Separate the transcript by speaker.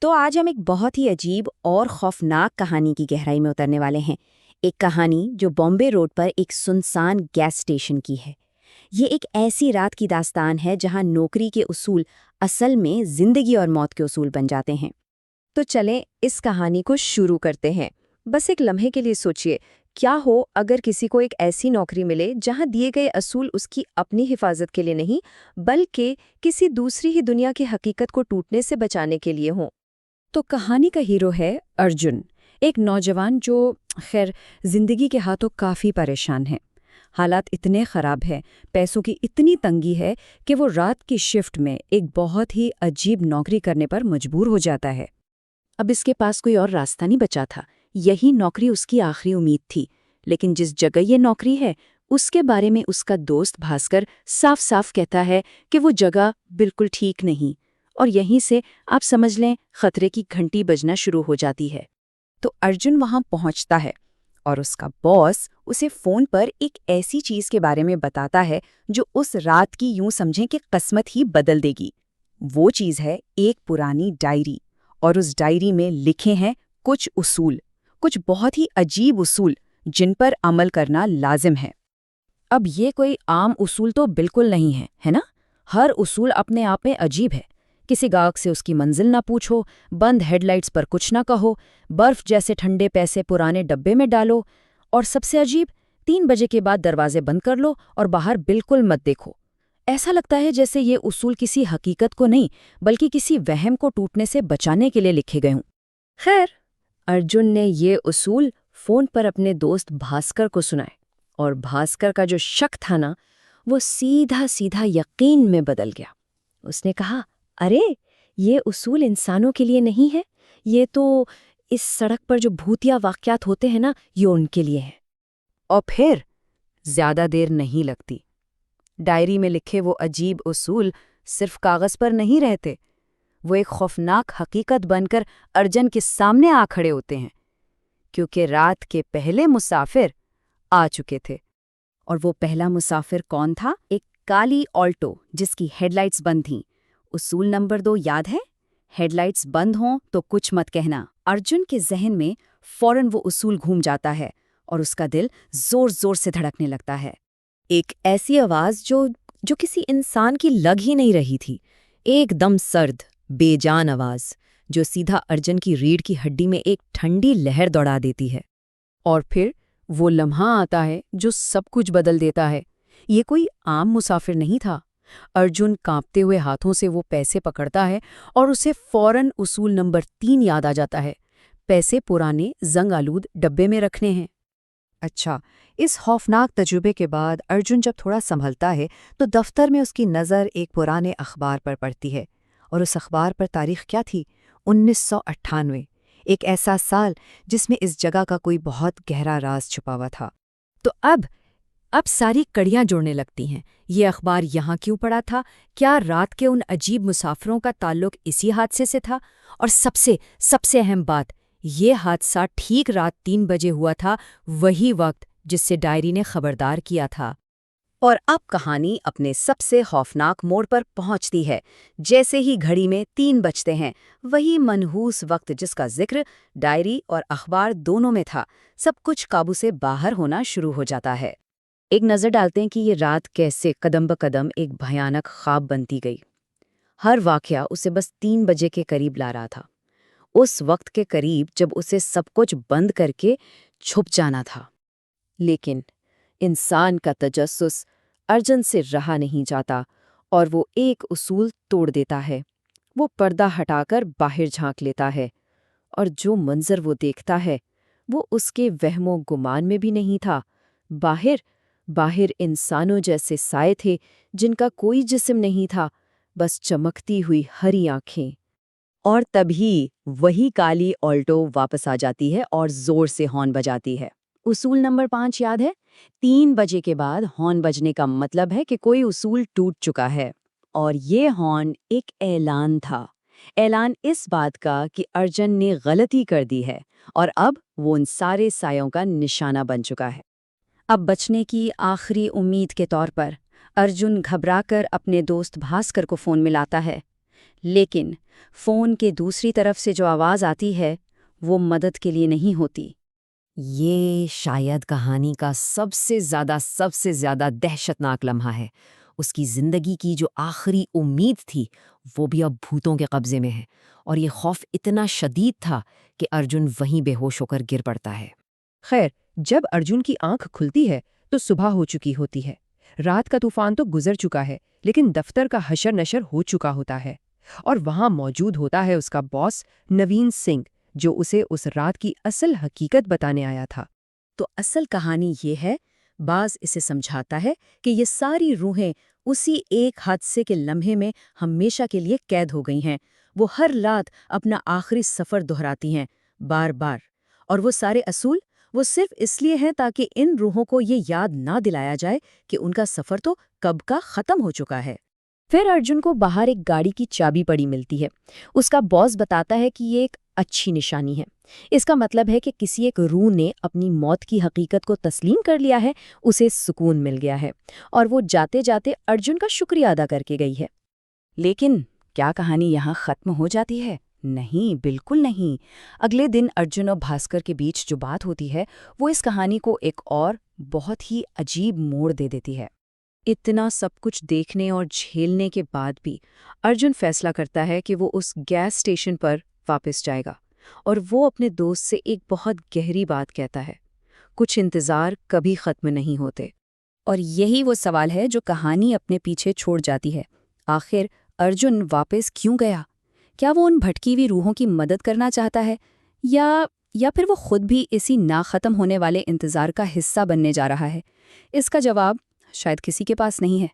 Speaker 1: तो आज हम एक बहुत ही अजीब और खौफनाक कहानी की गहराई में उतरने वाले हैं। एक कहानी जो बॉम्बे रोड पर एक सुनसान गैस स्टेशन की है। ये एक ऐसी रात की दास्तान है जहां नौकरी के उसूल असल में जिंदगी और मौत के उसूल बन जाते हैं।
Speaker 2: तो चलें इस कहानी को शुरू करते हैं। बस एक लम्हे के लिए सोचिए, क्या हो अगर किसी को एक ऐसी नौकरी मिले जहां दिए गए असूल उसकी अपनी हिफाजत के लिए नहीं, बल्कि किसी दूसरी ही दुनिया की हकीकत को टूटने से बचाने के लिए हों। तो कहानी का हीरो है अर्जुन, एक नौजवान जो खैर जिंदगी के हाथों काफ़ी परेशान है। हालात इतने ख़राब हैं, पैसों की इतनी तंगी है कि वो रात की शिफ्ट में एक बहुत ही अजीब नौकरी करने पर मजबूर हो जाता है। अब इसके पास कोई और रास्ता नहीं बचा था, यही नौकरी उसकी आखिरी उम्मीद थी। लेकिन जिस जगह ये नौकरी है, उसके बारे में उसका दोस्त भास्कर साफ साफ कहता है कि वो जगह बिल्कुल ठीक नहीं। और यहीं से आप समझ लें खतरे की घंटी बजना शुरू हो जाती है। तो अर्जुन वहां पहुंचता है और उसका बॉस उसे फोन पर एक ऐसी चीज के बारे में बताता है जो उस रात की यूं समझें कि किस्मत ही बदल देगी। वो चीज है एक पुरानी डायरी, और उस डायरी में लिखे हैं कुछ उसूल, कुछ बहुत ही अजीब उसूल जिन पर अमल करना लाजिम है। अब ये कोई आम उसूल तो बिल्कुल नहीं है, है ना? हर उसूल अपने आप में अजीब है। किसी गाहक से उसकी मंजिल ना पूछो, बंद हेडलाइट्स पर कुछ ना कहो, बर्फ जैसे ठंडे पैसे पुराने डब्बे में डालो, और सबसे अजीब, 3 बजे के बाद दरवाजे बंद कर लो और बाहर बिल्कुल मत देखो। ऐसा लगता है जैसे ये उसूल किसी हकीकत को नहीं, बल्कि किसी वहम को टूटने से बचाने के लिए लिखे गए हों। खैर, अर्जुन ने ये उसूल फोन पर अपने दोस्त भास्कर को सुनाए, और भास्कर का जो शक था ना, वो सीधा सीधा यकीन में बदल गया। उसने कहा, अरे ये उसूल इंसानों के लिए नहीं है, ये तो इस सड़क पर जो भूतिया वाक़यात होते हैं ना, ये उनके लिए है। और फिर ज्यादा देर नहीं लगती, डायरी में लिखे वो अजीब उसूल सिर्फ कागज पर नहीं रहते, वो एक खौफनाक हकीकत बनकर अर्जुन के सामने आ खड़े होते हैं। क्योंकि रात के पहले मुसाफिर आ चुके थे। और वो पहला मुसाफिर कौन था? एक काली ऑल्टो जिसकी हेडलाइट्स बंद थीं। उसूल नंबर 2 याद है? हेडलाइट्स बंद हों तो कुछ मत कहना। अर्जुन के जहन में फौरन वो उसूल घूम जाता है और उसका दिल जोर जोर से धड़कने लगता है। एक ऐसी आवाज जो किसी इंसान की लग ही नहीं रही थी, एकदम सर्द बेजान आवाज जो सीधा अर्जुन की रीढ़ की हड्डी में एक ठंडी लहर दौड़ा देती है। और फिर वो लम्हा आता है जो सब कुछ बदल देता है। ये कोई आम मुसाफिर नहीं था। अर्जुन कांपते हुए हाथों से वो पैसे पकड़ता है और उसे फौरन उसूल नंबर 3 याद आ जाता है। पैसे पुराने जंग आलूद डब्बे में रखने हैं। अच्छा, इस खौफनाक तजुर्बे के बाद अर्जुन जब थोड़ा संभलता है तो दफ्तर में उसकी नज़र एक पुराने अखबार पर पड़ती है। और उस अखबार पर तारीख क्या थी? 1998। एक ऐसा साल जिसमें इस जगह का कोई बहुत गहरा राज छुपा हुआ था। तो अब सारी कड़ियां जुड़ने लगती हैं। ये अखबार यहाँ क्यों पड़ा था? क्या रात के उन अजीब मुसाफिरों का ताल्लुक इसी हादसे से था? और सबसे सबसे अहम बात, ये हादसा ठीक रात 3 बजे हुआ था, वही वक्त जिससे डायरी ने खबरदार किया था। और अब कहानी अपने सबसे खौफनाक मोड़ पर पहुंचती है। जैसे ही घड़ी में 3 बजते हैं, वही मनहूस वक्त जिसका जिक्र डायरी और अखबार दोनों में था, सब कुछ काबू से बाहर होना शुरू हो जाता है। एक नज़र डालते हैं कि ये रात कैसे कदम ब कदम एक भयानक ख्वाब बनती गई। हर वाकया उसे बस 3 बजे के करीब ला रहा था, उस वक्त के करीब जब उसे सब कुछ बंद करके छुप जाना था। लेकिन इंसान का तजस्सुस अर्जुन से रहा नहीं जाता और वो एक उसूल तोड़ देता है। वो पर्दा हटाकर बाहर झांक लेता है, और जो मंजर वो देखता है वो उसके वहमो गुमान में भी नहीं था। बाहर बाहर इंसानों जैसे साए थे जिनका कोई जिस्म नहीं था, बस चमकती हुई हरी आंखें। और तभी वही काली ऑल्टो वापस आ जाती है और जोर से हॉर्न बजाती है। उसूल नंबर 5 याद है? 3 बजे के बाद हॉर्न बजने का मतलब है कि कोई उसूल टूट चुका है। और ये हॉर्न एक ऐलान था। ऐलान इस बात का कि अर्जुन ने गलती कर दी है और अब वो उन सारे सायों का निशाना बन चुका है। अब बचने की आखिरी उम्मीद के तौर पर अर्जुन घबराकर अपने दोस्त भास्कर को फोन मिलाता है।
Speaker 1: लेकिन फोन के दूसरी तरफ से जो आवाज आती है वो मदद के लिए नहीं होती।
Speaker 2: ये शायद कहानी का सबसे ज्यादा दहशतनाक लम्हा है। उसकी जिंदगी की जो आखिरी उम्मीद थी वो भी अब भूतों के कब्जे में है, और ये खौफ इतना शदीद था कि अर्जुन वहीं बेहोश होकर गिर पड़ता है।
Speaker 3: खैर, जब अर्जुन की आंख खुलती है तो सुबह हो चुकी होती है। रात का तूफान तो गुजर चुका है, लेकिन दफ्तर का हशर नशर हो चुका होता है, और वहां मौजूद होता है उसका बॉस नवीन सिंह, जो उसे उस रात की असल हकीकत बताने आया था।
Speaker 1: तो असल कहानी ये है, बाज इसे समझाता है कि ये सारी रूहें उसी एक हादसे के लम्हे में हमेशा के लिए कैद हो गई हैं। वो हर रात अपना आखिरी सफ़र दोहराती हैं, बार बार। और वो सारे असूल वो सिर्फ इसलिए हैं ताकि इन रूहों को ये याद ना दिलाया जाए कि उनका सफ़र तो कब का ख़त्म हो चुका है।
Speaker 2: फिर अर्जुन को बाहर एक गाड़ी की चाबी पड़ी मिलती है। उसका बॉस बताता है कि ये एक अच्छी निशानी है। इसका मतलब है कि किसी एक रूह ने अपनी मौत की हकीकत को तस्लीम कर लिया है, उसे सुकून मिल गया है, और वो जाते जाते अर्जुन का शुक्रिया अदा करके गई है।
Speaker 1: लेकिन क्या कहानी यहाँ ख़त्म हो जाती है? नहीं, बिल्कुल नहीं। अगले दिन अर्जुन और भास्कर के बीच जो बात होती है वो इस कहानी को एक और बहुत ही अजीब मोड़ दे देती है। इतना सब कुछ देखने और झेलने के बाद भी अर्जुन फैसला करता है कि वो उस गैस स्टेशन पर वापस जाएगा, और वो अपने दोस्त से एक बहुत गहरी बात कहता है, कुछ इंतज़ार कभी ख़त्म नहीं होते। और यही वो सवाल है जो कहानी अपने पीछे छोड़ जाती है। आखिर अर्जुन वापस क्यों गया? क्या वो उन भटकी हुई रूहों की मदद करना चाहता है, या फिर वो खुद भी इसी ना ख़त्म होने वाले इंतज़ार का हिस्सा बनने जा रहा है? इसका जवाब शायद किसी के पास नहीं है।